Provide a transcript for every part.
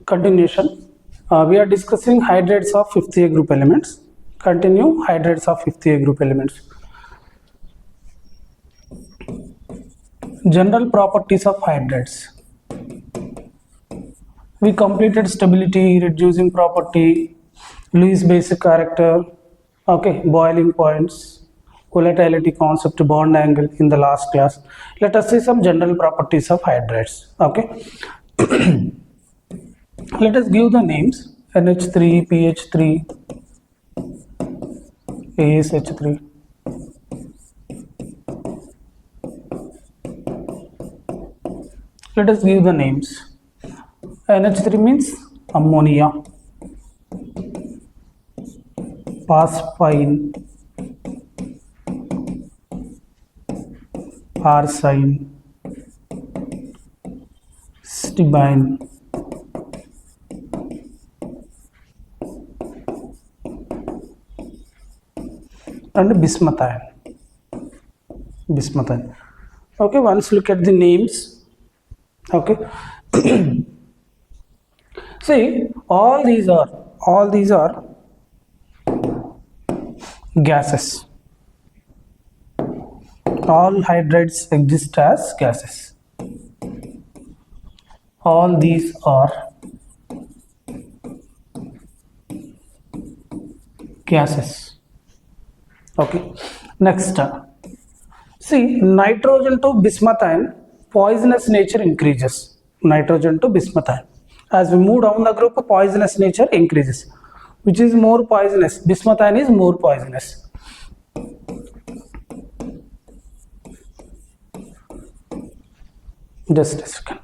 Continuation. We are discussing hydrides of fifth A group elements. Continue hydrides of fifth A group elements. General properties of hydrides. We completed stability, reducing property, Lewis basic character, okay, boiling points, volatility concept, bond angle in the last class. Let us see some general properties of hydrides. Okay. Let us give the names: NH3, PH3, ASH3. Let us give the names. NH3 means ammonia, phosphine, arsine, stibine, and bismuthine. Okay, once look at the names. Okay. See, all these are gases. All hydrides exist as gases. All these are gases. Okay. Next, see, nitrogen to bismuthine, poisonous nature increases. Nitrogen to bismuthine. As we move down the group, poisonous nature increases. Which is more poisonous? Bismuthine is more poisonous. Just a second.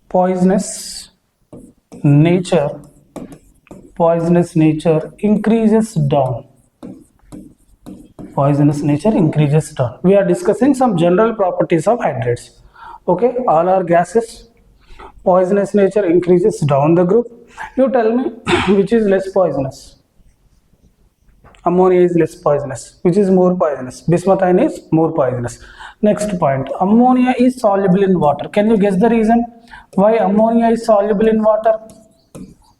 Poisonous nature increases down. Poisonous nature increases down. We are discussing some general properties of hydrides. Okay, all are gases. Poisonous nature increases down the group. You tell me which is less poisonous. Ammonia is less poisonous. Which is more poisonous? Bismuthine is more poisonous. Next point, ammonia is soluble in water. Can you guess the reason why ammonia is soluble in water?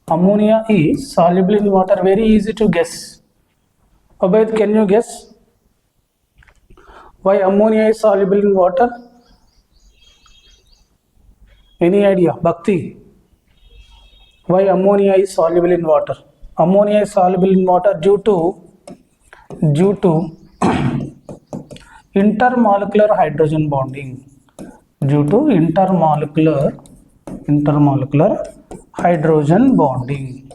Ammonia is soluble in water. Very easy to guess. Obaid, can you guess why ammonia is soluble in water? Any idea? Bhakti, why ammonia is soluble in water? Ammonia is soluble in water due to intermolecular hydrogen bonding. Due to intermolecular hydrogen bonding.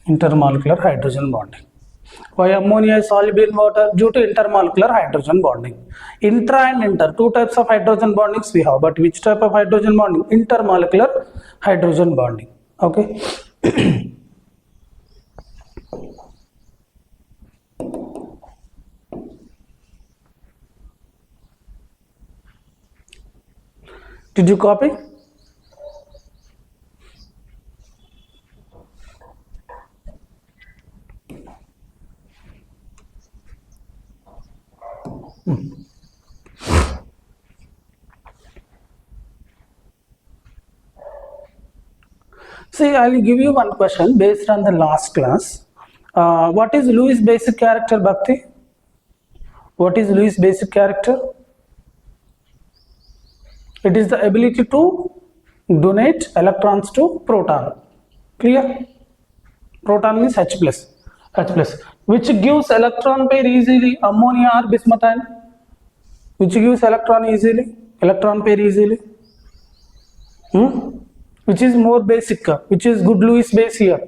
Intermolecular hydrogen bonding. Why ammonia is soluble in water? Due to intermolecular hydrogen bonding. Intra and inter, two types of hydrogen bondings we have, but which type of hydrogen bonding? Intermolecular hydrogen bonding. Okay. Did you copy? See, I will give you one question based on the last class. What is Lewis basic character, Bhakti? What is Lewis basic character? It is the ability to donate electrons to proton. Clear? Proton means H plus. Which gives electron pair easily? Ammonia or bismuthine? Which gives electron pair easily? Which is more basic? Which is good Lewis base here?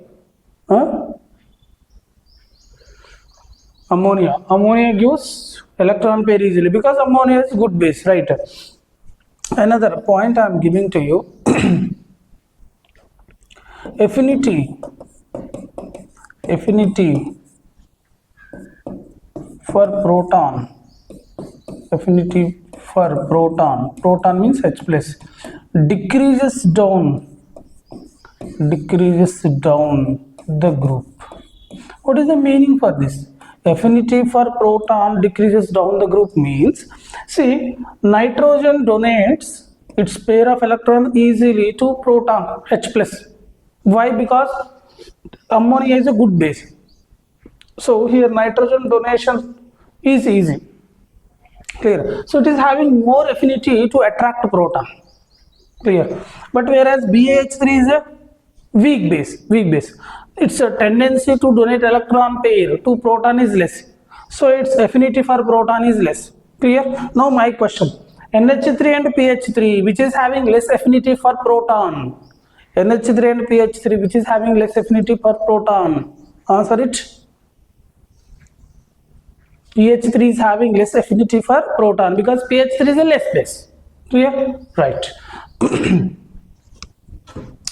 Ammonia. Ammonia gives electron pair easily because ammonia is good base, right? Another point I am giving to you. Affinity for proton affinity for proton, proton means H plus, decreases down the group. What is the meaning for this? Affinity for proton decreases down the group means, see, nitrogen donates its pair of electrons easily to proton H plus. Why? Because ammonia is a good base. So here nitrogen donation is easy. Clear? So it is having more affinity to attract proton. Clear? But whereas BaH3 is a weak base. Its a tendency to donate electron pair to proton is less. So its affinity for proton is less. Clear? Now my question. NH3 and PH3, which is having less affinity for proton. NH3 and PH3, which is having less affinity for proton. Answer it. PH3 is having less affinity for proton because PH3 is a less base. Clear? Right.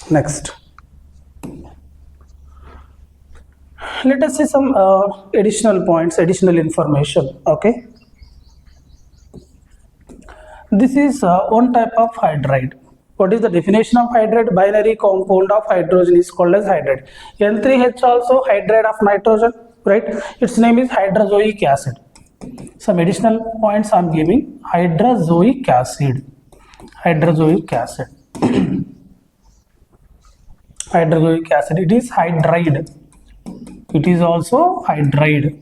Next. Let us see some additional points, additional information. Okay. This is one type of hydride. What is the definition of hydride? Binary compound of hydrogen is called as hydride. N3H also hydride of nitrogen, right? Its name is hydrozoic acid. Some additional points I am giving. Hydrozoic acid. Hydrozoic acid. Hydrozoic acid. It is hydride. It is also hydride.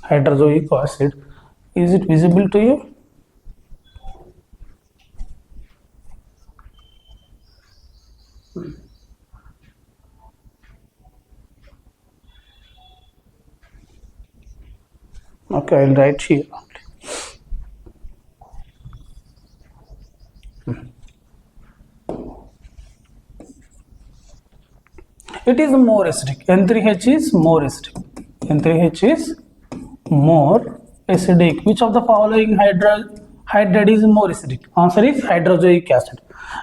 Hydrozoic acid. Is it visible to you? Okay, I'll write here only. It is more acidic. N3H is more acidic. N3H is more acidic. Which of the following hydride is more acidic? Answer is hydrozoic acid.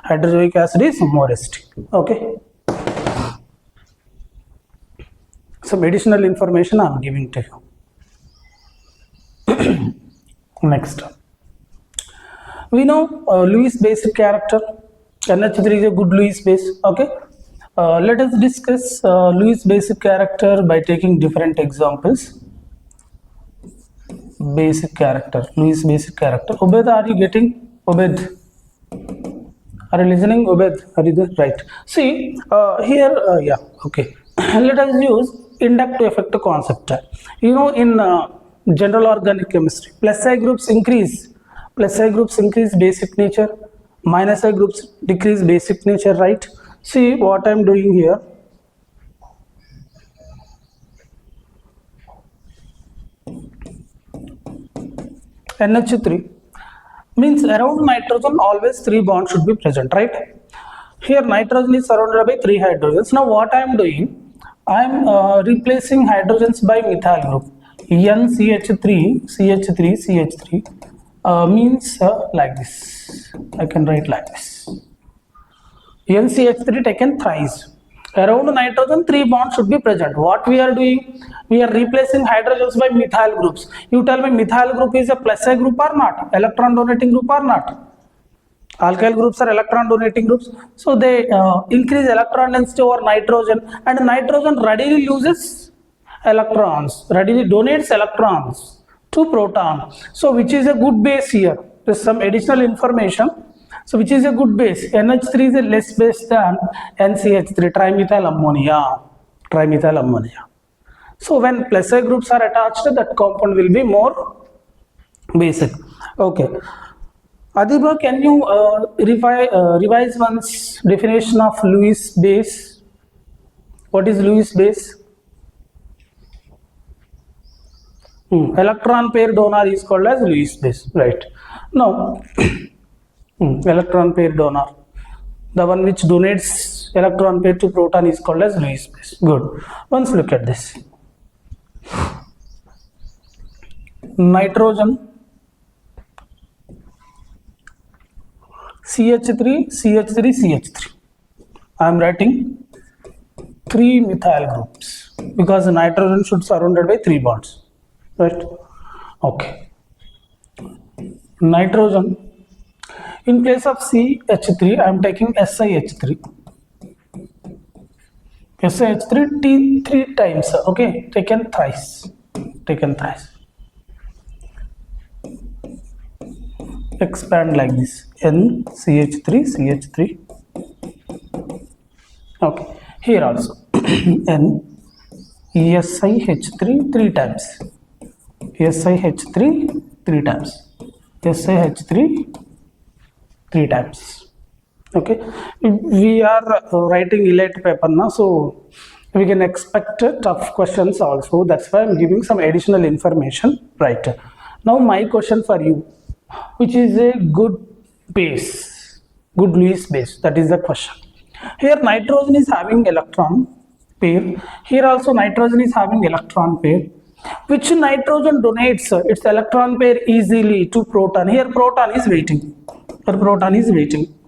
Hydrozoic acid is more acidic. Okay. Some additional information I am giving to you. Next. We know Lewis basic character. NH3 is a good Lewis base. Okay. Let us discuss Lewis basic character by taking different examples. Basic character, Lewis basic character. Obed, are you getting? Obed, are you listening? Obed, are you there? Right. See, here, yeah, okay. Let us use inductive effect concept. You know, in general organic chemistry, plus I groups increase basic nature, minus I groups decrease basic nature, right? See what I am doing here. NH3 means around nitrogen always 3 bonds should be present, right? Here nitrogen is surrounded by 3 hydrogens. Now what I am doing, I am replacing hydrogens by methyl group. NCH3 CH3 means like this. I can write like this. NCH3 taken thrice. Around nitrogen 3 bonds should be present. What we are doing? We are replacing hydrogens by methyl groups. You tell me methyl group is a plus I group or not? Electron donating group or not? Alkyl groups are electron donating groups. So they increase electron density over nitrogen, and nitrogen readily loses electrons, readily donates electrons to proton. So which is a good base here? There is some additional information. So which is a good base? NH3 is a less base than NCH3, trimethyl ammonia. So when plus I groups are attached, that compound will be more basic. Okay. Adiba, can you revise one's definition of Lewis base? What is Lewis base? Electron pair donor is called as Lewis base, right? Now, electron pair donor, the one which donates electron pair to proton, is called as Lewis base. Good. Once look at this. Nitrogen, CH3. I am writing 3 methyl groups because nitrogen should be surrounded by 3 bonds. right? Okay. Nitrogen, in place of CH3 I am taking SiH3. SiH3 three times, okay, taken thrice. Expand like this, NCH3 CH3. Okay, here also N SiH3 three times, SiH3 three times, SiH3 three times. Okay, we are writing elite paper now, so we can expect tough questions also. That's why I'm giving some additional information. Right now, my question for you, which is a good base, good Lewis base? That is the question. Here nitrogen is having electron pair. Here also nitrogen is having electron pair. Which nitrogen donates its electron pair easily to proton? Here proton is waiting.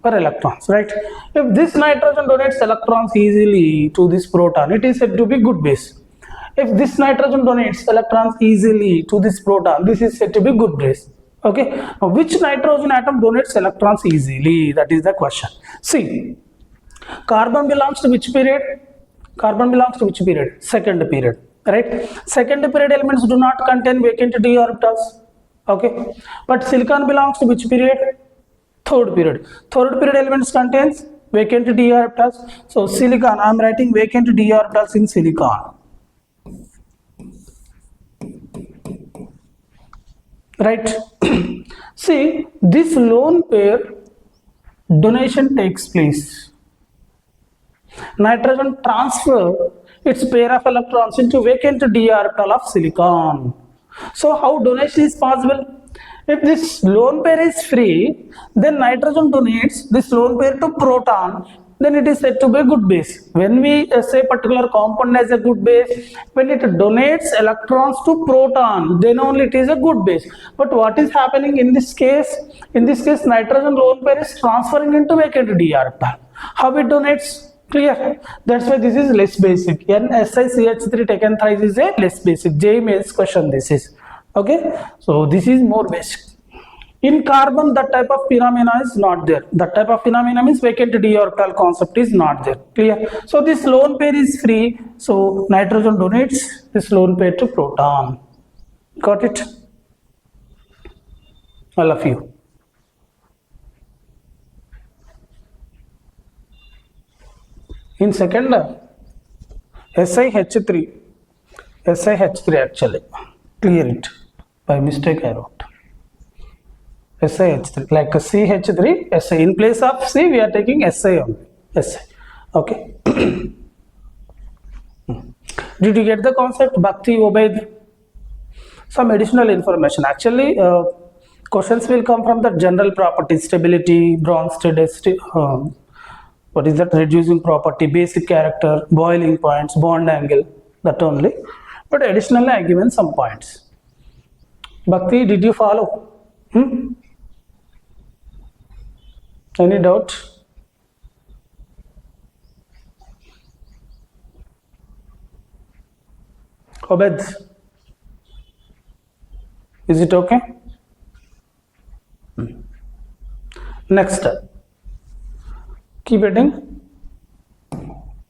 For electrons, right? If this nitrogen donates electrons easily to this proton, it is said to be good base. If this nitrogen donates electrons easily to this proton, this is said to be good base. Okay, now which nitrogen atom donates electrons easily? That is the question. See, carbon belongs to which period? Second period, right? Second period elements do not contain vacant d orbitals. Okay, but silicon belongs to which period? Third period elements contains vacant d orbitals. So silicon, I am writing vacant d orbitals in silicon, right? See, this lone pair donation takes place. Nitrogen transfer its pair of electrons into vacant d orbital of silicon. So how donation is possible? If this lone pair is free, then nitrogen donates this lone pair to proton, then it is said to be a good base. When we say particular compound as a good base, when it donates electrons to proton, then only it is a good base. But what is happening in this case? In this case, nitrogen lone pair is transferring into vacant d orbital. How it donates? Clear? That's why this is less basic. NSiCH3 taken thrice is a less basic. J mains question this is. Okay, so this is more basic. In carbon, that type of phenomena is not there. That type of phenomena means vacant d orbital concept is not there. Clear? So this lone pair is free. So nitrogen donates this lone pair to proton. Got it? All of you. In second, SiH3 actually, clear it. By mistake I wrote SiH3, like a CH3, Si. In place of C, we are taking Si only. Si. Okay. Did you get the concept? Bhakti, Obaid? Some additional information. Actually, questions will come from the general properties, stability, Bronsted, what is that, reducing property, basic character, boiling points, bond angle, that only. But additionally, I given some points. Bhakti, did you follow? Any doubt? Obed, is it okay? Next, keep reading.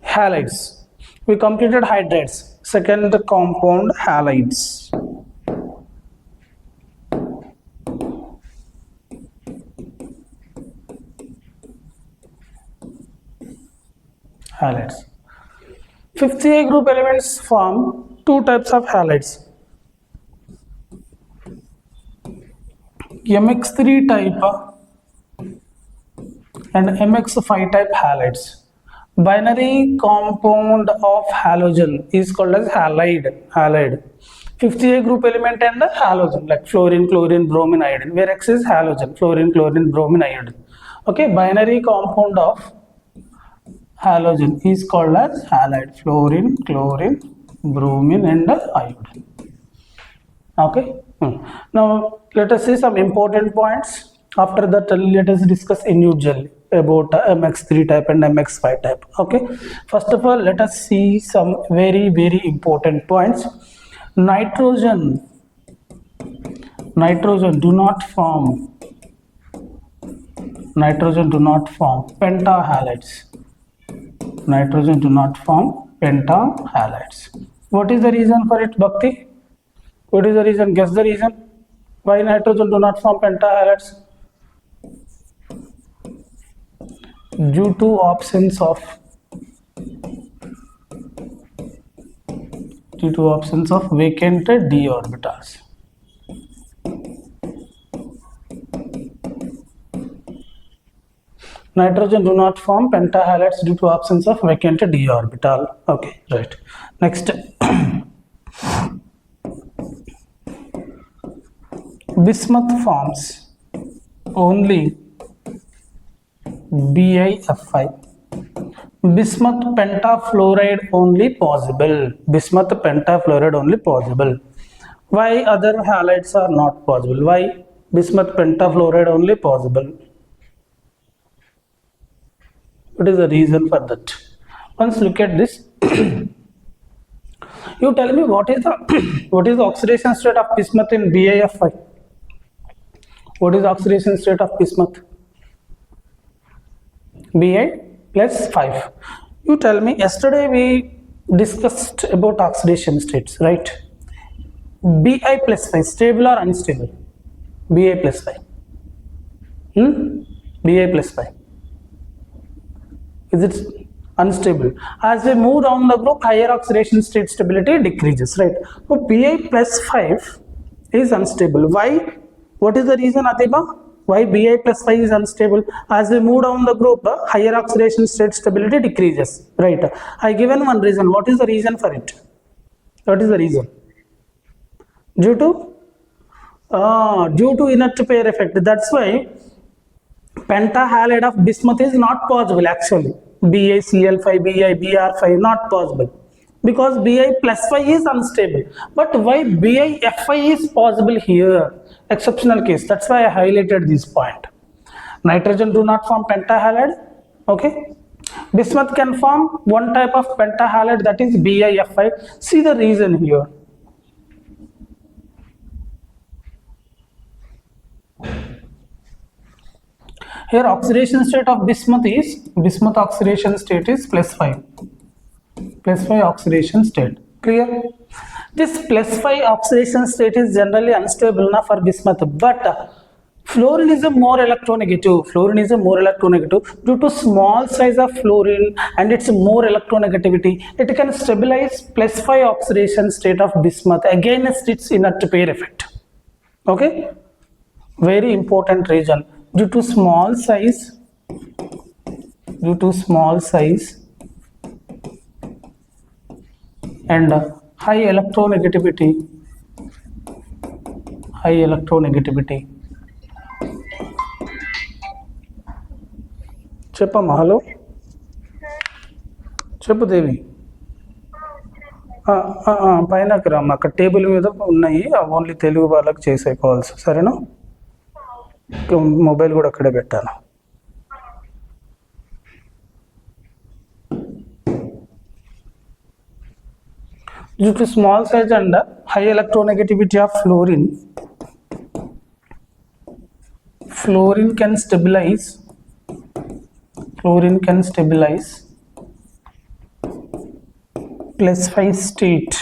Halides. We completed hydrides. Second compound, halides. Halides. 50A group elements form two types of halides. MX3 type and MX5 type halides. Binary compound of halogen is called as halide. 50A group element and the halogen, like fluorine, chlorine, bromine, iodine, where X is halogen, fluorine, chlorine, bromine, iodine. Okay, binary compound of halogen is called as halide, fluorine, chlorine, bromine and iodine. Okay. Now let us see some important points. After that, let us discuss individually about MX3 type and MX5 type. Okay, first of all, let us see some very important points. Nitrogen nitrogen do not form pentahalides. Nitrogen do not form pentahalides. What is the reason for it, Bhakti? What is the reason? Guess the reason why nitrogen do not form pentahalides. Due to absence of vacant d orbitals. Nitrogen do not form pentahalides due to absence of vacant d orbital. Okay, right. Next. Bismuth forms only BiFi. Bismuth pentafluoride only possible. Bismuth pentafluoride only possible. Why other halides are not possible? Why bismuth pentafluoride only possible? What is the reason for that? Once look at this. You tell me what is the oxidation state of bismuth in BiFi? What is the oxidation state of bismuth? Bi plus 5. You tell me, yesterday we discussed about oxidation states, right? Bi plus 5, stable or unstable? Bi plus 5. Bi plus 5. Is it unstable? As we move down the group, higher oxidation state stability decreases, right? So Bi plus 5 is unstable. Why? What is the reason, Atiba? Why Bi plus 5 is unstable? As we move down the group, higher oxidation state stability decreases, right? I given one reason. What is the reason for it? What is the reason? Due to inert pair effect. That's why pentahalide of bismuth is not possible actually. BiCl5, Br5 not possible because Bi plus 5 is unstable. But why BiFi is possible here? Exceptional case. That's why I highlighted this point. Nitrogen do not form pentahalide. Okay. Bismuth can form one type of pentahalide, that is BiFi. See the reason here. Here oxidation state of bismuth oxidation state is plus 5. Plus 5 oxidation state. Clear? This plus 5 oxidation state is generally unstable now for bismuth, but fluorine is a more electronegative. Fluorine is a more electronegative due to small size of fluorine and its more electronegativity. It can stabilize plus 5 oxidation state of bismuth against its inert pair effect. Okay, very important reason. Due to small size and high electronegativity. చెప్పమ్మా, hello చెప్పు దేవి. పైనకి రమ్మ, అక్కడ table మీద ఉన్నాయి, only Telugu వాళ్ళకి చేసే calls, సరేనా? మొబైల్ కూడా అక్కడే పెట్టాను. Due to small size and high electronegativity of fluorine, fluorine can stabilize plus 5 state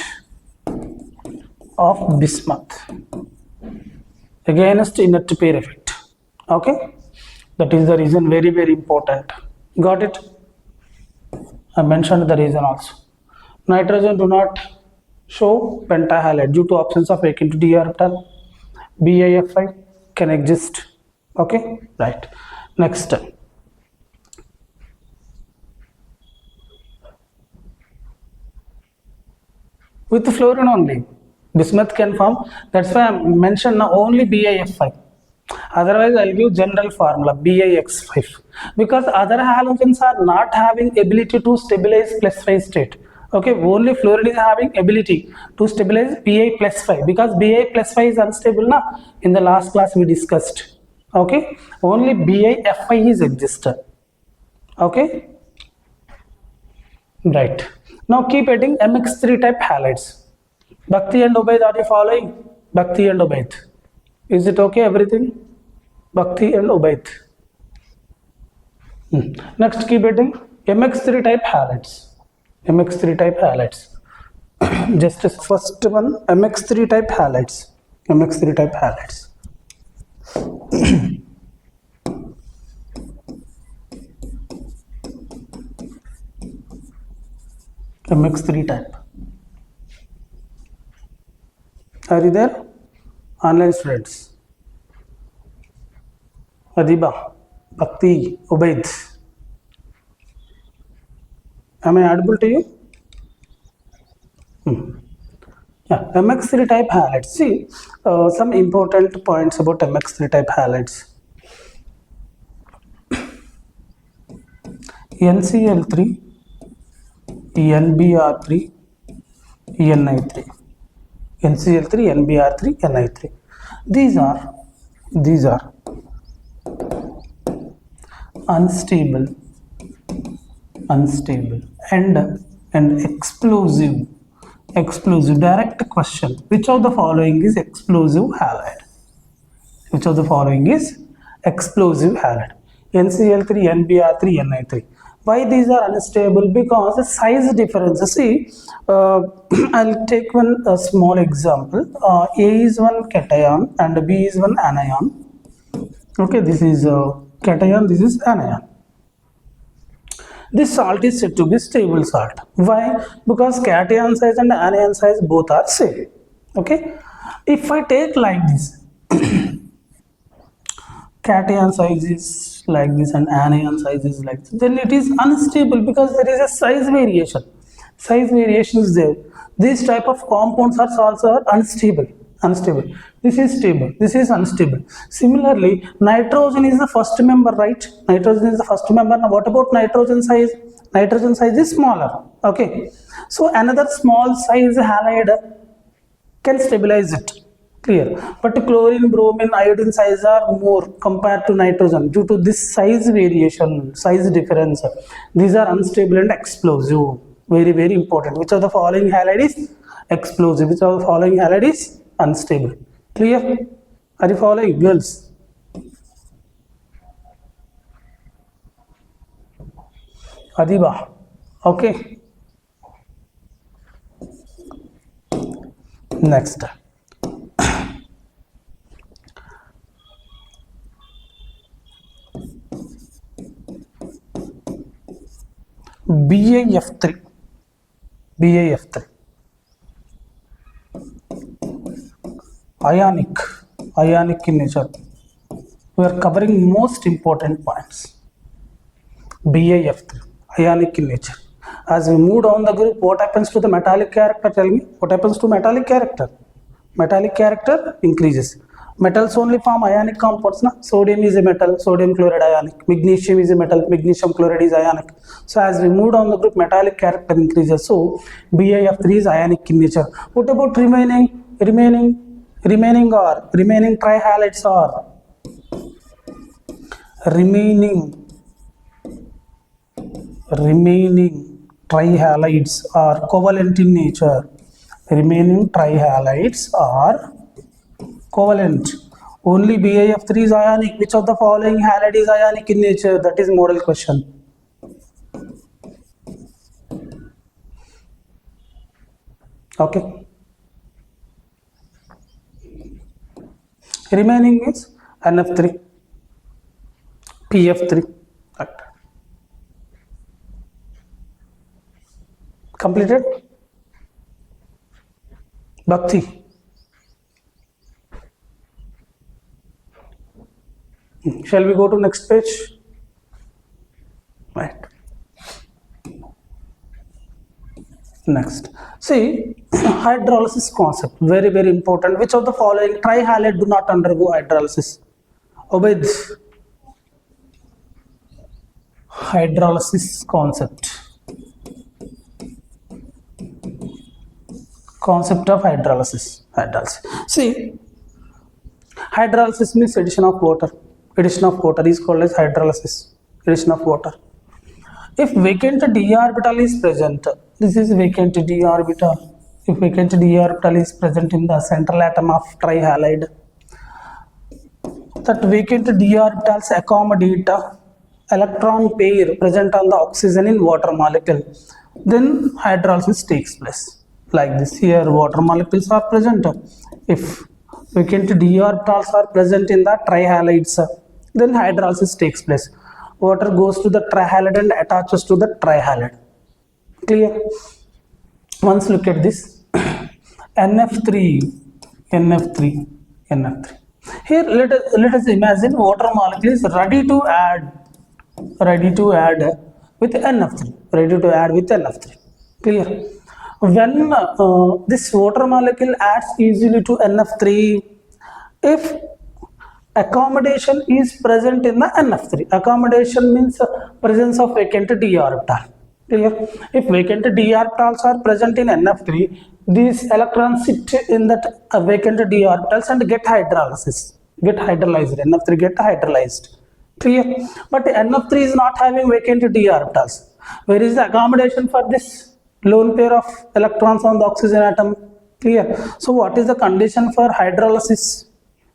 of bismuth against inert pair effect. Okay, that is the reason. Very very important. Got it? I mentioned the reason also. Nitrogen do not show pentahalide due to absence of vacant d orbital. BiFi can exist. Okay, right. Next, with fluorine only bismuth can form. That's why I mentioned now only BiFi. Otherwise I'll give general formula BiX5, because other halogens are not having ability to stabilize plus 5 state. Okay, only fluorine is having ability to stabilize Bi plus 5, because Bi plus 5 is unstable now. In the last class we discussed. Okay, only BiFi is existed. Okay, right. Now keep adding MX3 type halides. Bhakti and Ubaid, are you following? Bhakti and Ubaid. Is it okay everything? Bhakti and Ubaid. Next keep it MX3 type halides. MX3 type halides. Just as first one MX3 type halides. MX3 type halides. MX3 type. Are you there? Online students. Adiba, Bhakti, Ubaid. Am I audible to you? Yeah, MX3 type halides. See, some important points about MX3 type halides. NCl3, NBr3, Ni3. NCl3, NBr3, Ni3. These are unstable and explosive. Direct question: which of the following is explosive halide? Which of the following is explosive halide? NCl3, NBr3, Ni3. Why these are unstable? Because the size difference. See, I'll take one small example. A is one cation and B is one anion. Okay, this is cation, this is anion. This salt is said to be stable salt. Why? Because cation size and anion size both are same. Okay. If I take like this, cation size is like this and anion size is like this, then it is unstable because there is a size variation. Size variation is there. These type of compounds or salts are unstable. This is stable, this is unstable. Similarly, nitrogen is the first member, right? Nitrogen is the first member. Now what about nitrogen size? Nitrogen size is smaller. Okay, so another small size halide can stabilize it. Clear? But chlorine, bromine, iodine size are more compared to nitrogen due to this size variation, size difference. These are unstable and explosive. Very, very important. Which of the following halide is explosive? Which of the following halide is unstable? Clear? Are you following, girls? Adiba. Okay. Next. BAF3. Ionic in nature. We are covering most important points. BAF3, ionic in nature. As we move down the group, what happens to the metallic character? Tell me, what happens to metallic character? Metallic character increases. Metals only form ionic compounds. Na? Sodium is a metal, sodium chloride ionic. Magnesium is a metal, magnesium chloride is ionic. So as we move down the group, metallic character increases. So BAF3 is ionic in nature. What about remaining trihalides are remaining trihalides are covalent in nature. Remaining trihalides are covalent. Only BAF3 is ionic. Which of the following halide is ionic in nature? That is model question. Okay. Remaining is NF3, PF3. Completed? Bhakti. Shall we go to next page? Right. Next. See, hydrolysis concept. Very, very important. Which of the following trihalide do not undergo hydrolysis? Obey this. Hydrolysis concept. Concept of hydrolysis. See, hydrolysis means addition of water. Addition of water is called as hydrolysis. Addition of water. If vacant d orbital is present, this is vacant d orbital. If vacant d orbital is present in the central atom of trihalide, that vacant d orbitals accommodate electron pair present on the oxygen in water molecule, then hydrolysis takes place. Like this, here water molecules are present. If vacant d orbitals are present in the trihalides, then hydrolysis takes place. Water goes to the trihalide and attaches to the trihalide. Clear? Once look at this. NF3, NF3, NF3. Here let us imagine water molecule is ready to add with NF3, ready to add with NF3. Clear? When this water molecule adds easily to NF3, if accommodation is present in the NF3, accommodation means presence of vacant d orbital. Clear? If vacant d orbitals are present in NF3, these electrons sit in that vacant d orbitals and get hydrolyzed. NF3 get hydrolyzed. Clear? But NF3 is not having vacant d orbitals. Where is the accommodation for this lone pair of electrons on the oxygen atom? Clear? So what is the condition for hydrolysis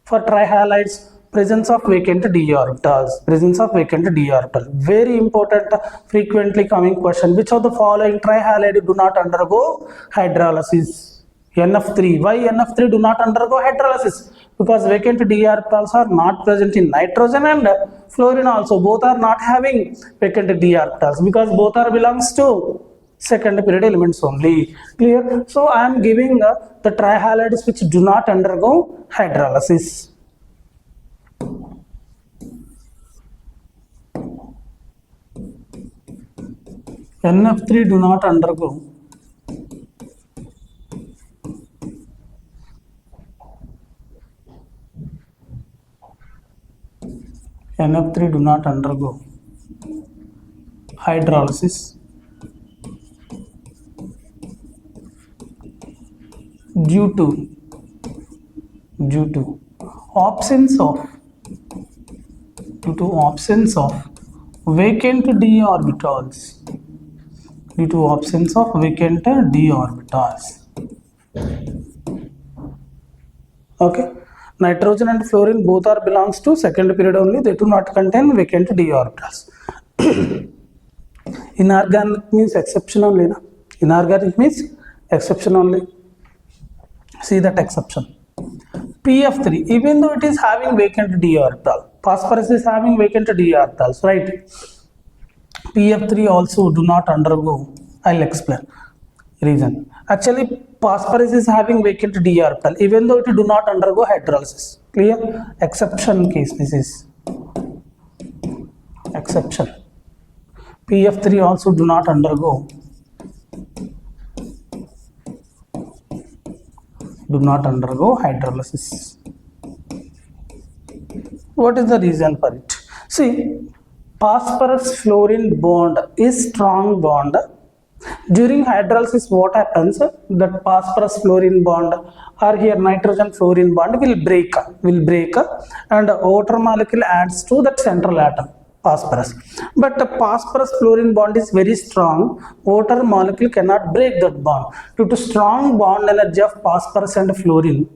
for trihalides? Presence of vacant d orbitals. Presence of vacant d orbital. Very important, frequently coming question. Which of the following trihalide do not undergo hydrolysis? NF3. Why NF3 do not undergo hydrolysis? Because vacant d orbitals are not present in nitrogen and fluorine also. Both are not having vacant d orbitals because both are belongs to second period elements only. Clear? So I am giving the trihalides which do not undergo hydrolysis. NF3 do not undergo hydrolysis due to absence of vacant d orbitals. Due to absence of vacant d orbitals. Okay, nitrogen and fluorine both are belongs to second period only. They do not contain vacant d orbitals. Inorganic means exception only. Na? Inorganic means exception only. See that exception. PF3, even though it is having vacant d orbital, phosphorus is having vacant d orbitals, right? PF3 also do not undergo. I'll explain reason. Actually, phosphorus is having vacant d orbital, even though it do not undergo hydrolysis. Clear? Exception case. This is exception. PF3 also do not undergo hydrolysis. What is the reason for it? See, phosphorus fluorine bond is strong bond. During hydrolysis, what happens? That phosphorus fluorine bond or here nitrogen fluorine bond will break and water molecule adds to that central atom, phosphorus. But the phosphorus fluorine bond is very strong. Water molecule cannot break that bond. Due to strong bond energy of phosphorus and fluorine,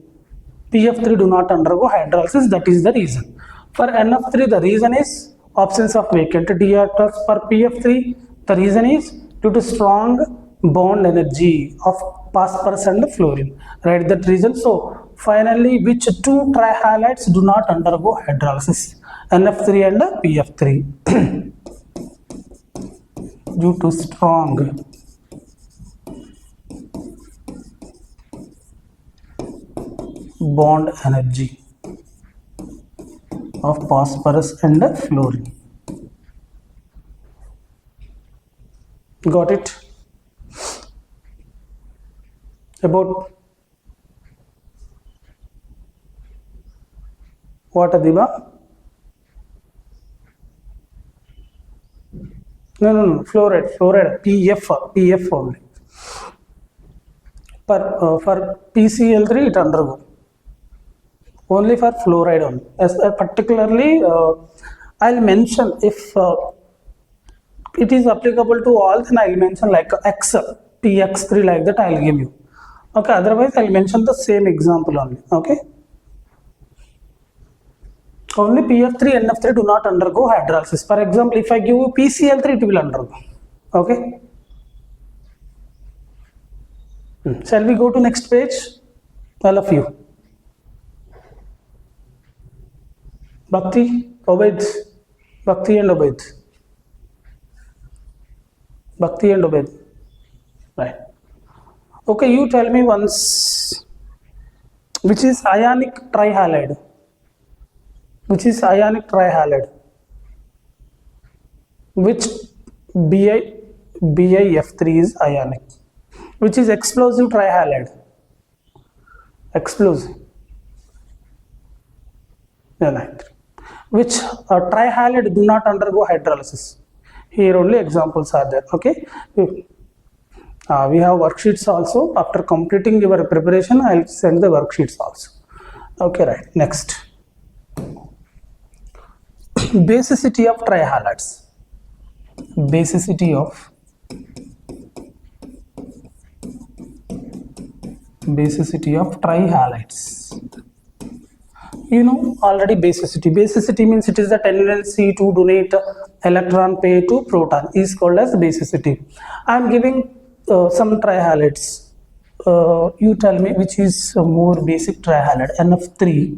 PF3 do not undergo hydrolysis. That is the reason. For NF3, the reason is absence of vacant d orbitals. For PF3, the reason is due to strong bond energy of phosphorus and fluorine. Write that reason. So finally, which two trihalides do not undergo hydrolysis? NF3 and PF3 due to strong bond energy of phosphorus and fluorine. Got it? About what, Adiba? No, fluoride, PF only. For PCl3 it undergo. Only for fluoride only. As particularly, I'll mention if it is applicable to all, then I'll mention like X, PX3 like that I'll give you. Okay, otherwise I'll mention the same example only. Okay. Only PF3, NF3 do not undergo hydrolysis. For example, if I give you PCl3, it will undergo. Okay. Shall we go to next page? All of you. Bhakti, Obaid. Bhakti and Obaid. Bhakti and Obaid. Right. Okay, you tell me once, which is ionic trihalide? Which is ionic trihalide? Which BiF3 is ionic? Which is explosive trihalide? Explosive. N3. Which trihalide do not undergo hydrolysis? Here only examples are there. Okay. We have worksheets also. After completing your preparation, I will send the worksheets also. Okay, right. Next. Basicity of trihalides. Basicity of trihalides. You know already basicity. Basicity means it is the tendency to donate electron pair to proton is called as basicity. I am giving some trihalides. You tell me which is a more basic trihalide. NF3,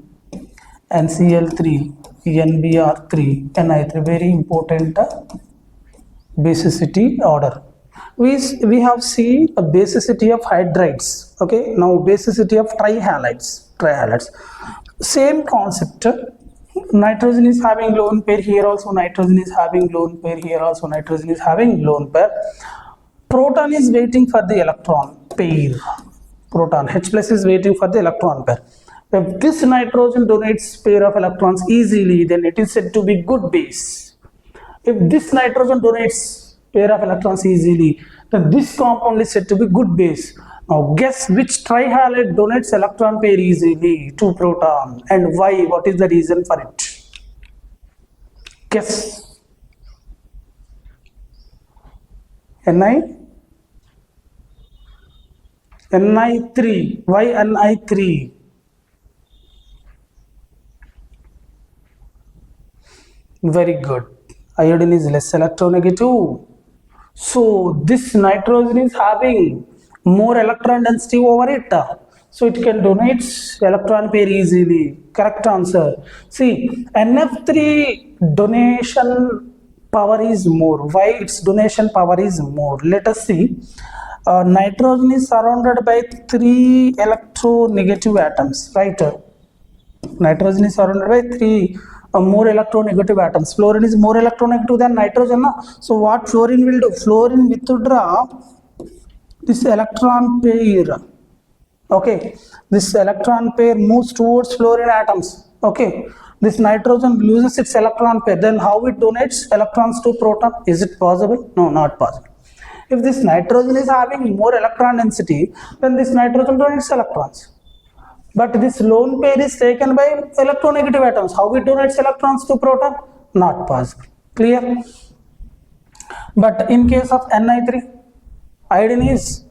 NCl3, NBr3, Ni3. Very important basicity order. We have seen a basicity of hydrides. Okay, now basicity of trihalides. Same concept. Nitrogen is having lone pair, here also nitrogen is having lone pair, here also nitrogen is having lone pair. Proton is waiting for the electron pair. Proton H plus is waiting for the electron pair. If this nitrogen donates pair of electrons easily, then it is said to be good base. If this nitrogen donates pair of electrons easily, then this compound is said to be good base. Now guess which trihalide donates electron pair easily to proton and why? What is the reason for it? Guess. Ni3. Why Ni3? Very good. Iodine is less electronegative. So this nitrogen is having more electron density over it. So it can donate electron pair easily. Correct answer. See, NF3 donation power is more. Why its donation power is more? Let us see. Nitrogen is surrounded by 3 electronegative atoms, right? Nitrogen is surrounded by 3 more electronegative atoms. Fluorine is more electronegative than nitrogen. So what fluorine will do? Fluorine withdraw this electron pair. Okay, this electron pair moves towards fluorine atoms. Okay, this nitrogen loses its electron pair. Then how it donates electrons to proton? Is it possible? No, not possible. If this nitrogen is having more electron density, then this nitrogen donates electrons. But this lone pair is taken by electronegative atoms. How it donates electrons to proton? Not possible. Clear? But in case of Ni3, iodine is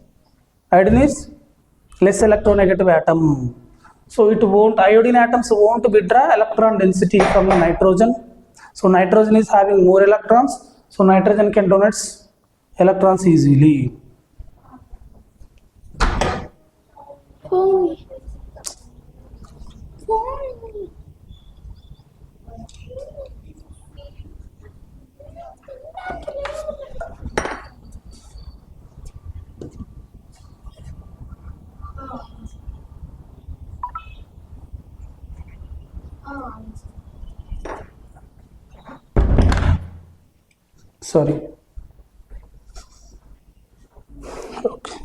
less electronegative atom. So it won't, iodine atoms won't withdraw electron density from the nitrogen. So nitrogen is having more electrons. So nitrogen can donate electrons easily. Sorry. Okay.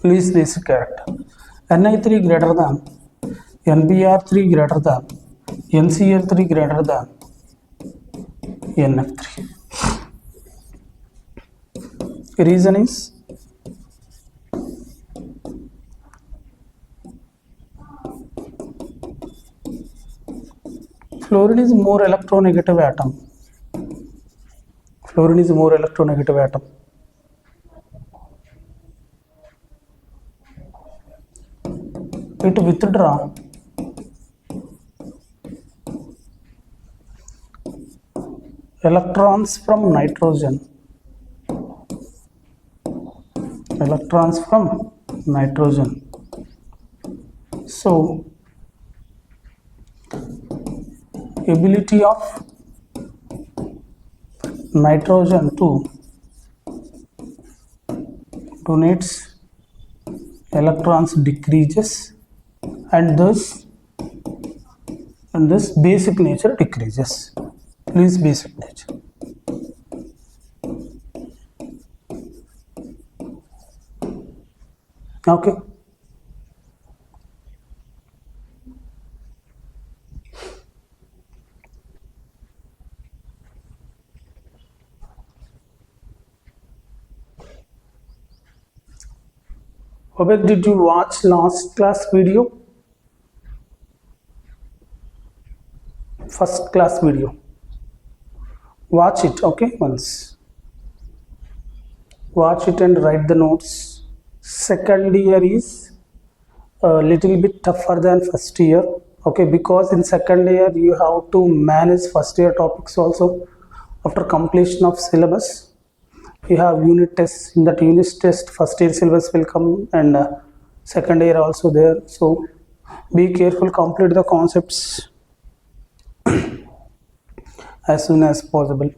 Please this character. Ni3 greater than, NBr3 greater than, NCl3 greater than, NF3. Reason is Fluorine is more electronegative atom. Fluorine is more electronegative atom. It withdraw electrons from nitrogen. Electrons from nitrogen. So, ability of nitrogen to donates electrons decreases, and thus basic nature decreases. Please, basic nature. Okay. Vivek, did you watch last class video? First class video. Watch it, okay, once. Watch it and write the notes. Second year is a little bit tougher than first year, okay, because in second year you have to manage first year topics also. After completion of syllabus, you have unit tests. In that unit test, first year syllabus will come, and second year also there. So be careful, complete the concepts as soon as possible.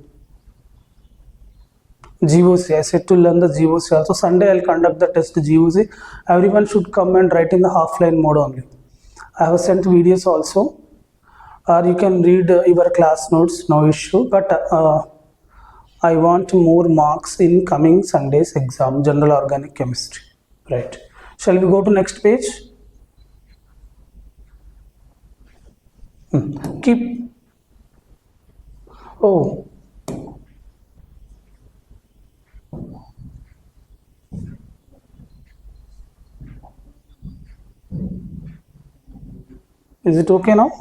GOC, I said to learn the GOC also. Sunday I'll conduct the test GOC. Everyone should come and write in the half-line mode only. I have sent videos also, or you can read your class notes, no issue. But I want more marks in coming Sunday's exam, General Organic Chemistry. Right. Shall we go to next page? Keep. Oh. Is it okay now?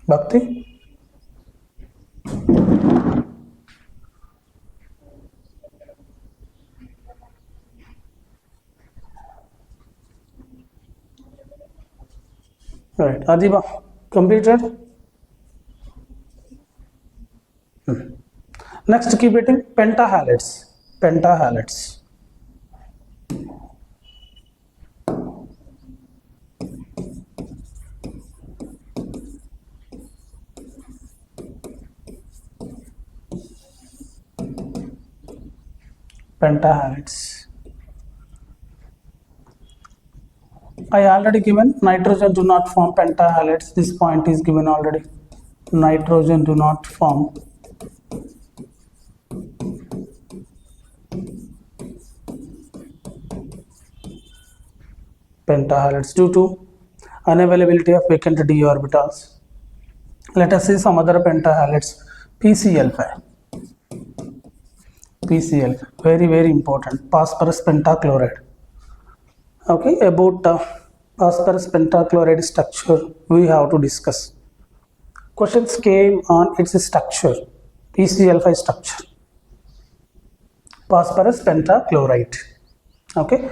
Bhakti? Right. Adiba, completed? Next, keep writing pentahalides. Pentahalides. Pentahalides. I already given nitrogen do not form pentahalides. This point is given already. Nitrogen do not form pentahalides due to unavailability of vacant d orbitals. Let us see some other pentahalides. PCl5. PCl5, very important. Phosphorus pentachloride. Okay, about phosphorus pentachloride structure we have to discuss. Questions came on its structure. PCl5 structure. Phosphorus pentachloride. Okay.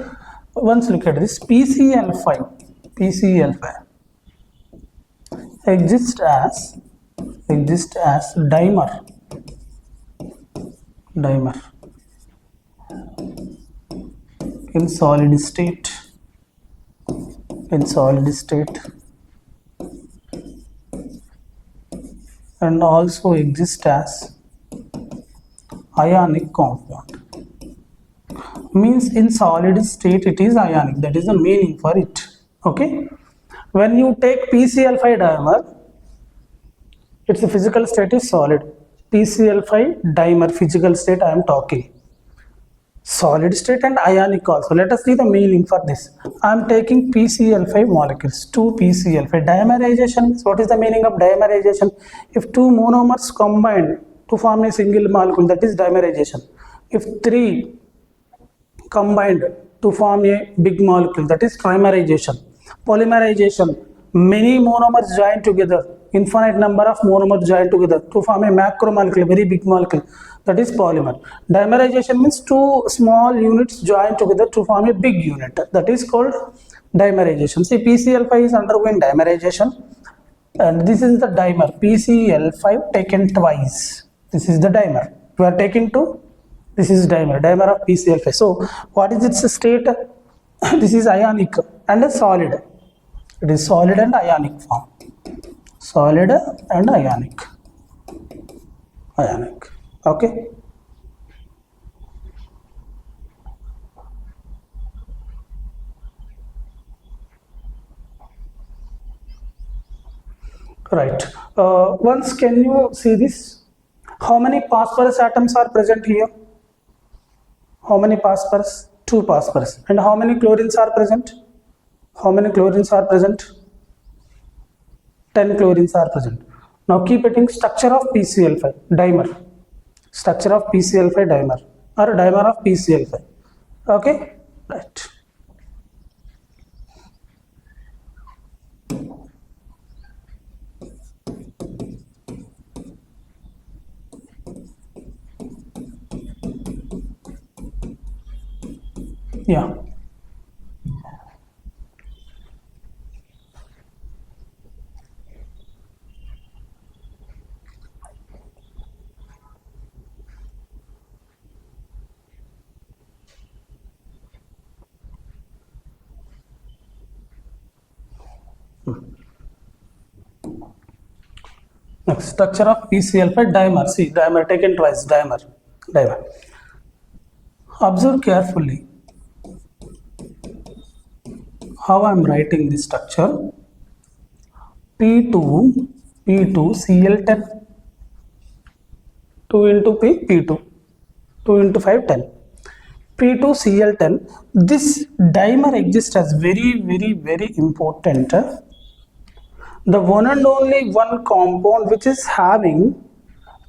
Once look at this, PCl5 exists as dimer in solid state, and also exists as ionic compound. Means in solid state it is ionic, that is the meaning for it. Okay, when you take PCl5 dimer, its physical state is solid. PCl5 dimer physical state I am talking. Solid state and ionic also. Let us see the meaning for this. I am taking PCl5 molecules, 2 PCl5. Dimerization, what is the meaning of dimerization? If 2 monomers combine to form a single molecule, that is dimerization. If 3 combined to form a big molecule, that is trimerization. Polymerization, many monomers join together, infinite number of monomers join together to form a macromolecule, very big molecule, that is polymer. Dimerization means two small units join together to form a big unit, that is called dimerization. See, PCl5 is undergoing dimerization, and this is the dimer, PCl5 taken twice. This is the dimer. We are taking two. This is dimer of PCl5. So what is its state? This is ionic and a solid. It is solid and ionic form. Solid and ionic. Ionic. Okay. Right. Once can you see this? How many phosphorus atoms are present here? How many phosphorus? 2 phosphorus. And how many chlorines are present? How many chlorines are present? 10 chlorines are present. Now keep getting structure of PCl5 dimer. Structure of PCl5 dimer or dimer of PCl5. Okay? Right. Yeah. Next, structure of PCl5 dimer. See, dimer taken twice. Dimer. Observe carefully how I am writing this structure. P2 Cl10, 2 into P2, 2 into 5, 10. P2 Cl10. This dimer exists as very important. The one and only one compound which is having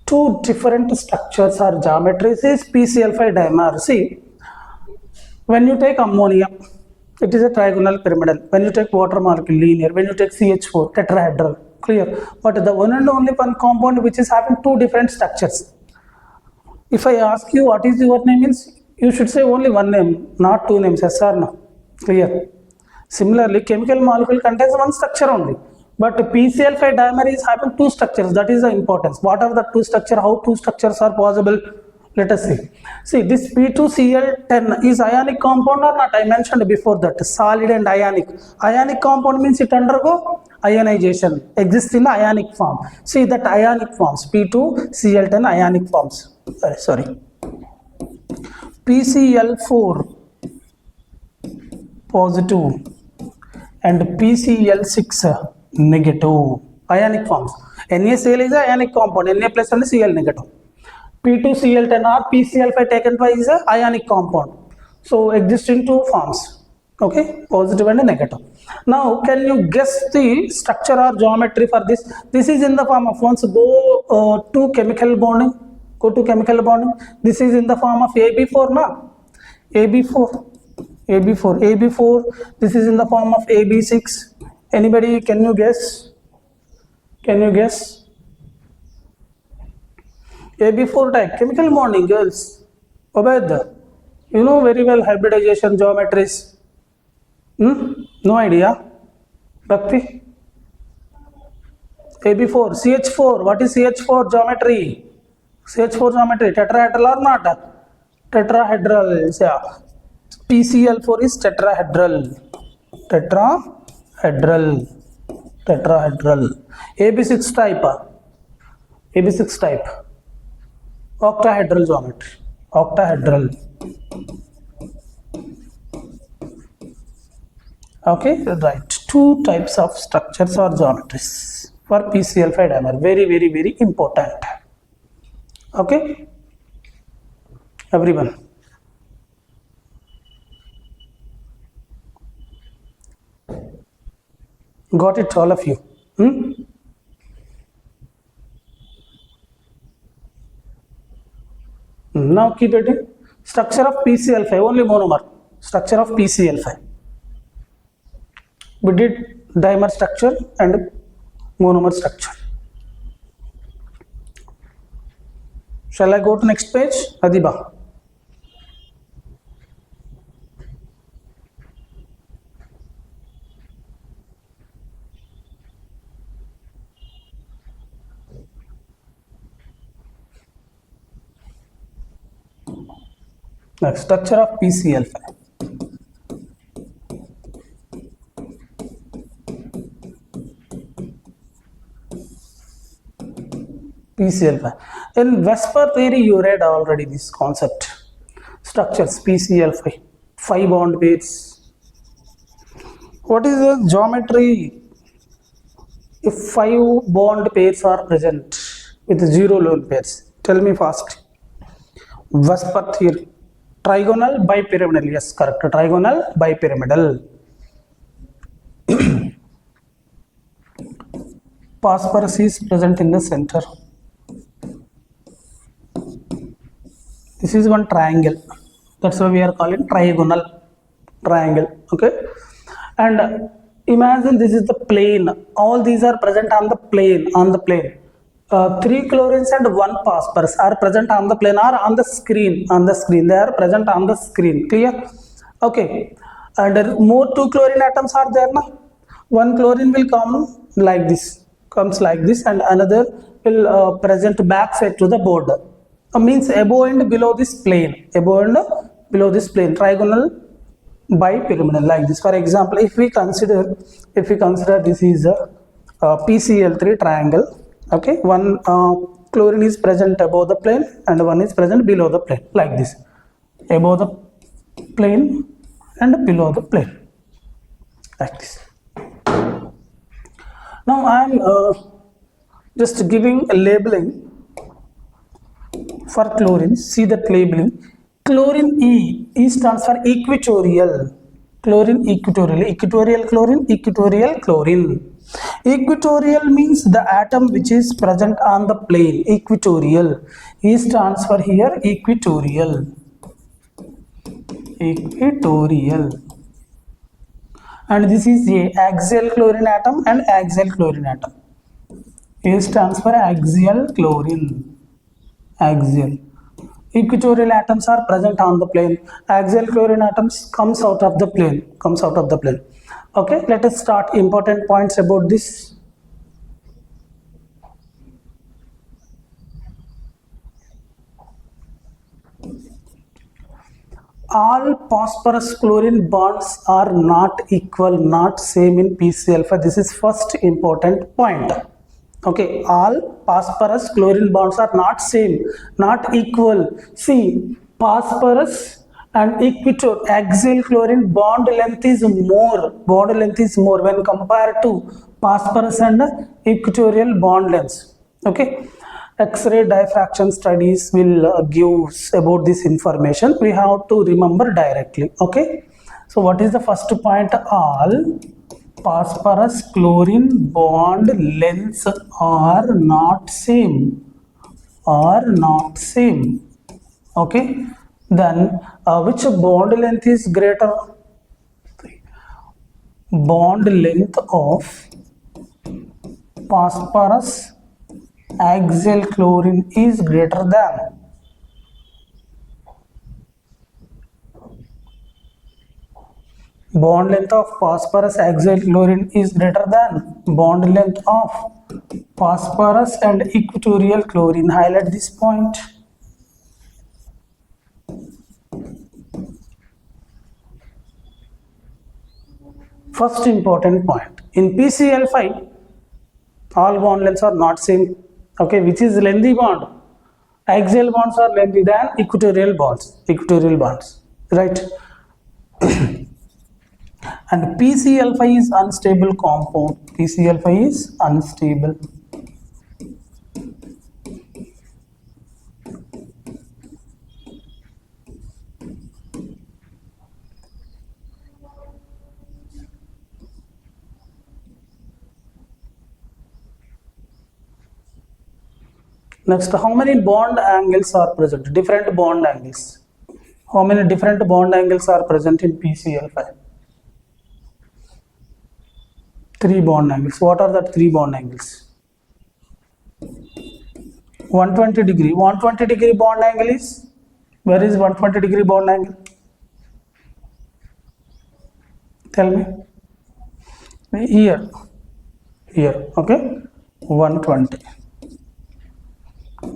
two different structures or geometries is PCl5 dimer. See, when you take ammonia, it is a trigonal pyramidal. When you take water molecule, linear. When you take CH4, tetrahedral. Clear? But the one and only one compound which is having two different structures. If I ask you what is your name means, you should say only one name, not two names. Yes or no? Clear? Similarly, chemical molecule contains one structure only. But PCl5 dimer is having two structures. That is the importance. What are the two structures? How two structures are possible? Let us see. See, this P2Cl10 is ionic compound or not? I mentioned before that solid and ionic. Ionic compound means it undergo ionization, exists in ionic form. See that ionic forms, P2Cl10 ionic forms. Sorry. PCl4 positive and PCl6 negative ionic forms. NaCl is a ionic compound, Na plus and Cl negative. P2Cl10 or PCl5 taken twice is a ionic compound. So exist in two forms. Okay, positive and negative. Now can you guess the structure or geometry for this? This is in the form of, once go to chemical bonding. Go to chemical bonding. This is in the form of AB4 now. AB4. This is in the form of AB6. Anybody, can you guess? Can you guess? AB4 type, chemical bonding, girls. Obaid, you know very well hybridization geometries. No idea? Bhakti? AB4, CH4, what is CH4 geometry? CH4 geometry, tetrahedral or not? Tetrahedral, yeah. PCl4 is tetrahedral. Tetrahedral. AB6 type. Octahedral geometry. Octahedral. Okay, right. Two types of structures or geometries for PCl5 dimer. Very important. Okay, everyone. Got it, all of you? Now keep it. Structure of PCl5, only monomer. Structure of PCl5. We did dimer structure and monomer structure. Shall I go to next page, Adiba? Next, structure of PCl5. PCl5. In Vesper theory, you read already this concept. Structures PCl5, 5 bond pairs. What is the geometry if 5 bond pairs are present with 0 lone pairs? Tell me fast. Vesper theory. Trigonal bipyramidal. Yes, correct. Trigonal bipyramidal. Phosphorus is present in the center. This is one triangle. That's why we are calling trigonal triangle. Okay. And imagine this is the plane. All these are present on the plane. 3 chlorines and 1 phosphorus are present on the plane or on the screen. They are present on the screen. Clear? Okay. And more 2 chlorine atoms are there now. 1 chlorine will come like this. Comes like this, and another will present back side to the border. Means above and below this plane. Above and below this plane. Trigonal bipyramidal like this. For example, if we consider this is a PCl3 triangle. Okay, one chlorine is present above the plane and one is present below the plane like this. Above the plane and below the plane like this. Now I am just giving a labeling for chlorine. See that labeling. Chlorine E stands for equatorial. Chlorine equatorial. Equatorial chlorine. Equatorial chlorine. Equatorial means the atom which is present on the plane. Equatorial. E stands for here equatorial. Equatorial. And this is a axial chlorine atom and axial chlorine atom. A stands for axial chlorine. Axial. Equatorial atoms are present on the plane. Axial chlorine atoms comes out of the plane. Okay, let us start important points about this. All phosphorus chlorine bonds are not equal, not same in PCl5. This is first important point. Okay, all phosphorus chlorine bonds are not same, not equal. See, phosphorus and axial chlorine bond length is more. When compared to phosphorus and equatorial bond lengths. Okay, X-ray diffraction studies will give about this information. We have to remember directly. Okay, so what is the first point? All phosphorus chlorine bond lengths are not same. Okay, then which bond length is greater? Bond length of phosphorus axial chlorine is greater than bond length of phosphorus axial chlorine is greater than bond length of phosphorus and equatorial chlorine. Highlight this point. First important point. In PCl5, all bond lengths are not same. Okay, which is lengthy bond? Axial bonds are lengthy than equatorial bonds. Right? And PCl5 is unstable compound. PCl5 is unstable. Next, how many bond angles are present? Different bond angles. How many different bond angles are present in PCl5? Three bond angles. What are that three bond angles? 120 degree. 120 degree bond angle is, where is 120 degree bond angle? Tell me. Here. Here. Okay. 120.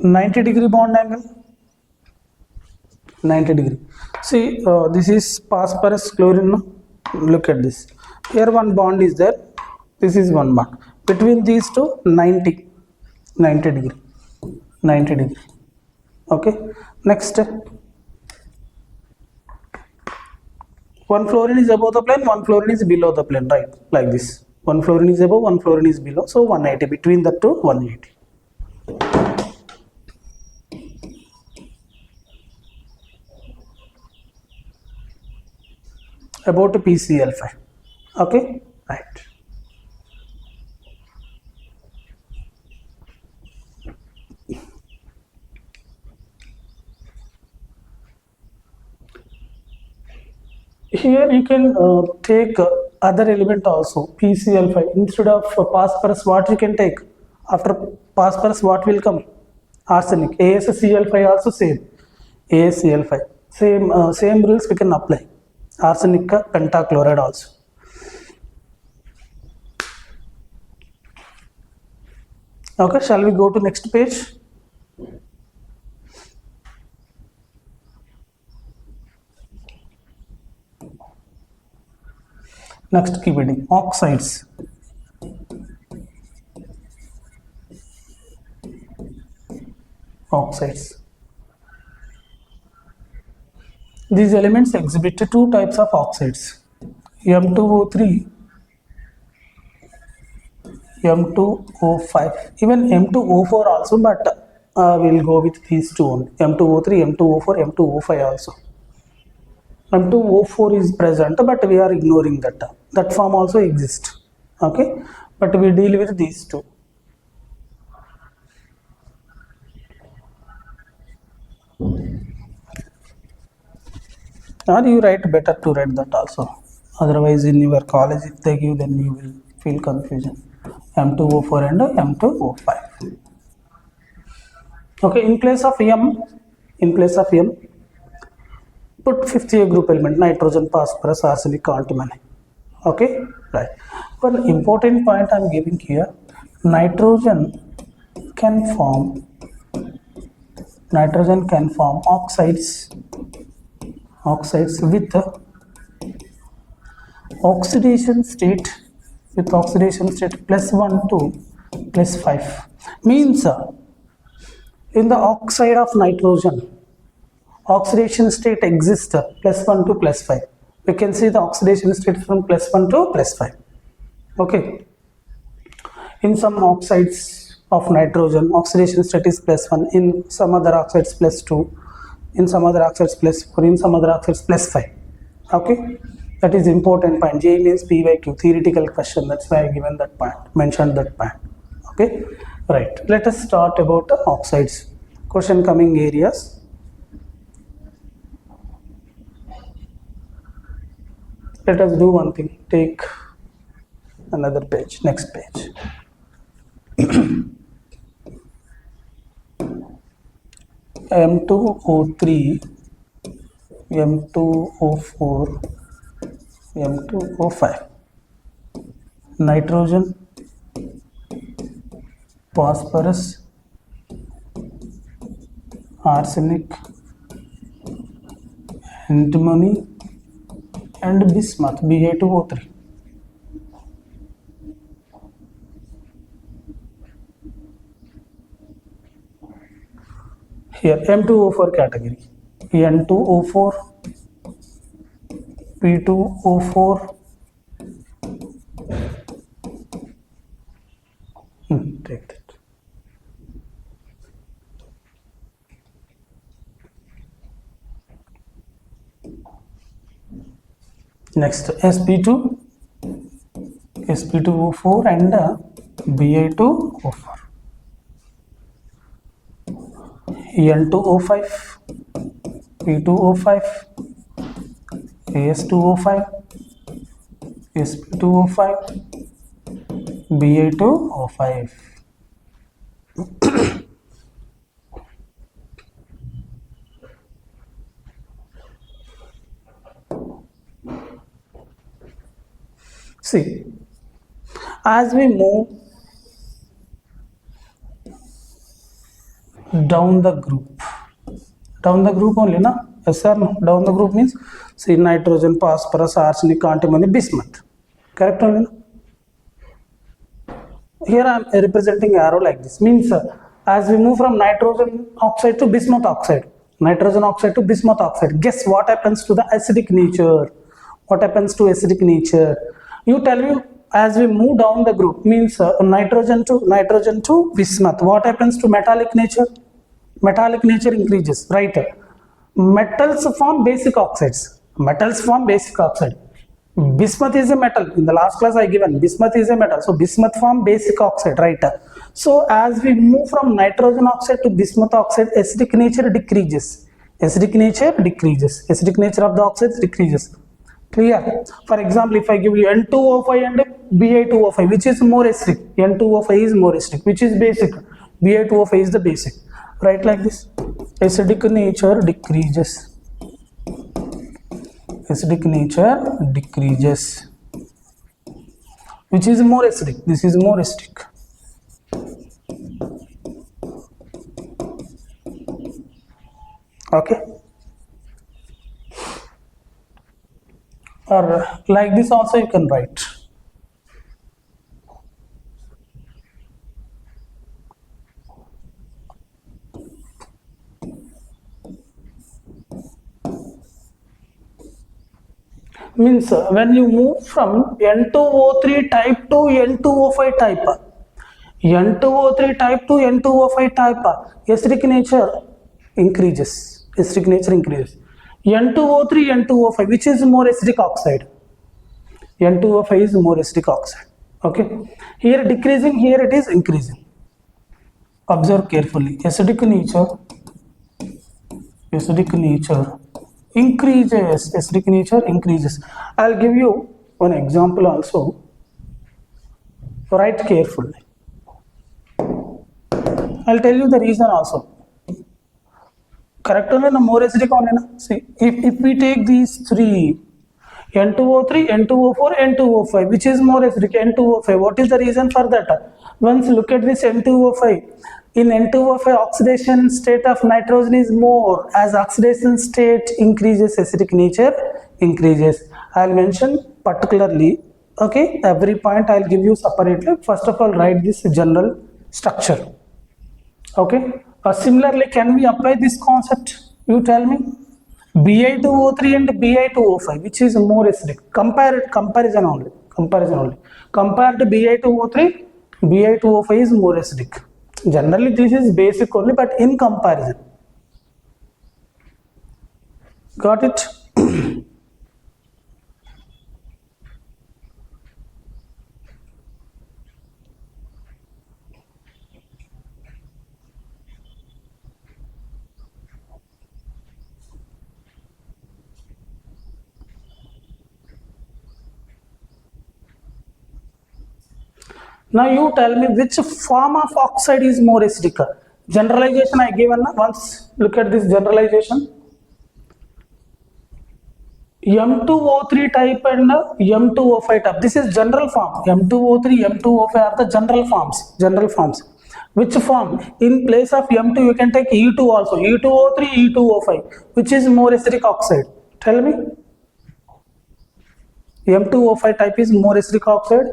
90 degree bond angle. 90 degree. See, this is phosphorus chlorine. No? Look at this. Here one bond is there. This is one bond. Between these two, 90 degree. 90 degree. Okay. Next. One fluorine is above the plane, one fluorine is below the plane, right? Like this. One fluorine is above, one fluorine is below. So 180. Between the two, 180. About PCl5. Okay, right. Here you can take other element also, PCl5. Instead of phosphorus, what you can take? After phosphorus, what will come? Arsenic. AsCl5 also same. AsCl5. Same rules we can apply. Arsenic pentachloride also. Okay, shall we go to next page? Next key heading, oxides. Oxides. These elements exhibit two types of oxides, M2O3, M2O5, even M2O4 also, but we'll go with these two only, M2O3, M2O4, M2O5 also. M2O4 is present, but we are ignoring that. That form also exists. Okay, but we deal with these two. Or you write, better to write that also. Otherwise, in your college, if they give, then you will feel confusion. M2O4 and M2O5. Okay, in place of M, put fifth year group element, nitrogen, phosphorus, arsenic, antimony. Okay, right. One important point I am giving here, nitrogen can form oxides with oxidation state +1 to +5. Means in the oxide of nitrogen, oxidation state exists +1 to +5. We can see the oxidation state from +1 to +5. Okay. In some oxides of nitrogen, oxidation state is +1. In some other oxides +2. In some other oxides +4. In some other oxides +5. Okay. That is important point. J means PYQ, theoretical question. That's why I given that point, mentioned that point. Okay. Right. Let us start about the oxides. Question coming areas. Let us do one thing. Take another page. Next page. M2O3, M2O4, M2O5. Nitrogen, phosphorus, arsenic, antimony, and bismuth, Ba2O3. Here M2O4 category, N2O4, P2O4, take that. Next sp2, sp2O4 and Ba2O4. N2O5, P2O5, As2O5, sp2O5, Ba2O5. See, as we move down the group only, na? Yes or no? Down the group means, see, nitrogen, phosphorus, arsenic, antimony, bismuth. Correct only, na? Here I am representing arrow like this. Means as we move from nitrogen oxide to bismuth oxide, guess what happens to the acidic nature? What happens to acidic nature? You tell me, as we move down the group, means nitrogen to bismuth. What happens to metallic nature? Metallic nature increases, right? Metals form basic oxides. Bismuth is a metal. In the last class I given bismuth is a metal. So bismuth form basic oxide, right? So as we move from nitrogen oxide to bismuth oxide, acidic nature decreases. Acidic nature of the oxides decreases. Clear? For example, if I give you N2O5 and Ba2O5, which is more acidic? N2O5 is more acidic. Which is basic? Ba2O5 is the basic. Right, like this. Acidic nature decreases. Which is more acidic? This is more acidic. Okay. Or like this also you can write. Means when you move from N2O3 type to N2O5 type, acidic nature increases. N2O3, N2O5, which is more acidic oxide? N2O5 is more acidic oxide. Okay. Here decreasing, here it is increasing. Observe carefully. Acidic nature increases. I'll give you one example also. Write carefully. I'll tell you the reason also. Correct only, na? More acidic only, na? See, if we take these three, N2O3, N2O4, N2O5, which is more acidic? N2O5. What is the reason for that? Once look at this N2O5. In N2O5, oxidation state of nitrogen is more. As oxidation state increases, acidic nature increases. I'll mention particularly. Okay, every point I'll give you separately. First of all, write this general structure. Okay. Similarly, can we apply this concept? You tell me. Bi2O3 and Bi2O5, which is more acidic? Comparison only. Compared to Bi2O3, Bi2O5 is more acidic. Generally, this is basic only, but in comparison. Got it? Now you tell me which form of oxide is more acidic. Generalization I given. Once look at this generalization. M2O3 type and M2O5 type. This is general form. M2O3, M2O5 are the general forms. Which form? In place of M2 you can take E2 also. E2O3, E2O5. Which is more acidic oxide? Tell me. M2O5 type is more acidic oxide.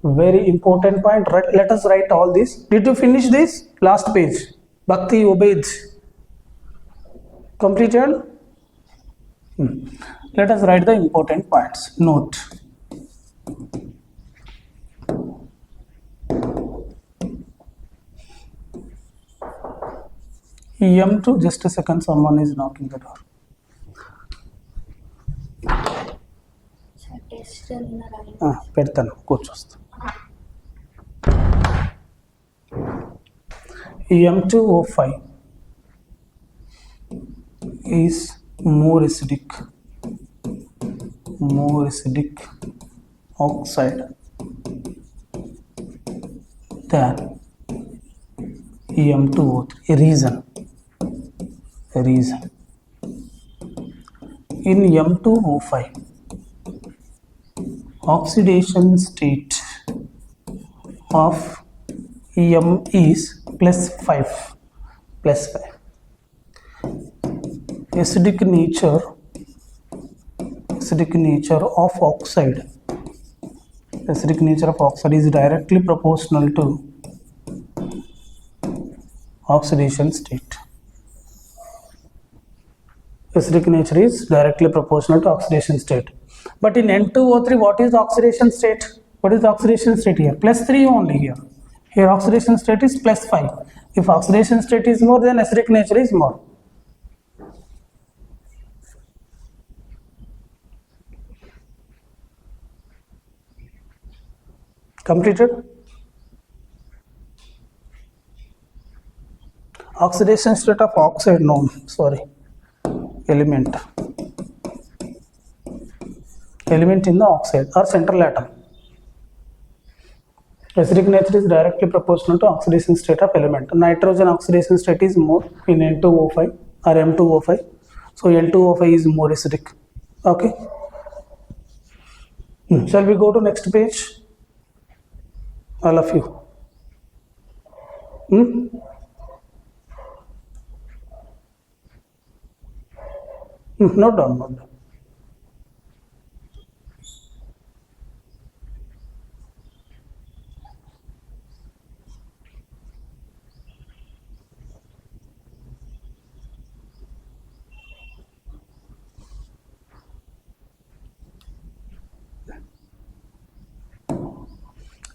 Very important point. Let us write all this. Did you finish this? Last page. Bhakti Ubaid. Completed? Let us write the important points. Note. M2, just a second, someone is knocking the door. పెడతాను కూర్చొస్తా. M2O5 is more acidic oxide than M2O3. Reason. In M2O5, oxidation state of M is +5. Acidic nature of oxide. Acidic nature of oxide is directly proportional to oxidation state. Acidic nature is directly proportional to oxidation state. But in N2O3, what is the oxidation state? What is the oxidation state here? +3 only here. Here oxidation state is +5. If oxidation state is more, then acidic nature is more. Completed? Oxidation state of oxide element in the oxide or central atom. Acidic nature is directly proportional to oxidation state of element. Nitrogen oxidation state is more in N2O5 or M2O5. So N2O5 is more acidic. Okay. Shall we go to next page? All of you. Note down.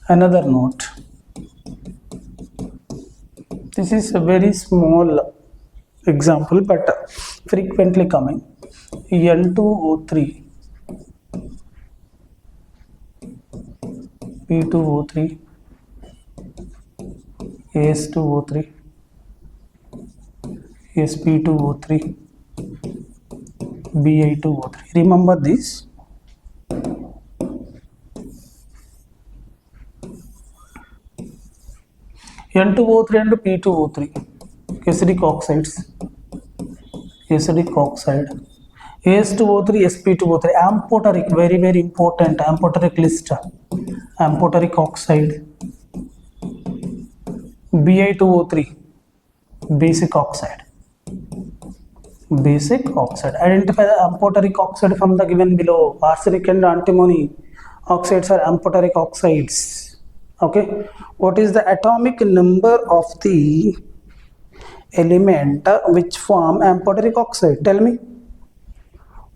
Another note. This is a very small example, but frequently coming. N2O3, P2O3, AS2O3, sp2O3, Bi2O3. Remember this. N2O3 and P2O3, acidic oxides, acidic oxide. AS2O3, sp2O3, amphoteric, very very important, amphoteric list. Amphoteric oxide. Bi2O3, basic oxide. Basic oxide. Identify the amphoteric oxide from the given below. Arsenic and antimony oxides are amphoteric oxides. Okay. What is the atomic number of the element which form amphoteric oxide? Tell me.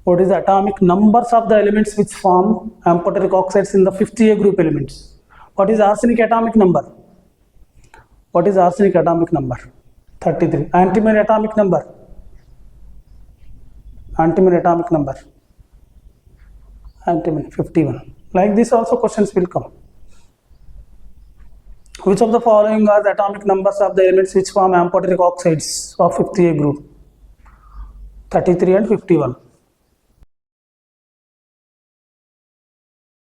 What is the atomic numbers of the elements which form amphoteric oxides in the 50A group elements? What is arsenic atomic number? What is arsenic atomic number? 33. Antimony atomic number? Antimony atomic number? Antimony 51. Like this also questions will come. Which of the following are the atomic numbers of the elements which form amphoteric oxides of 50A group? 33 and 51.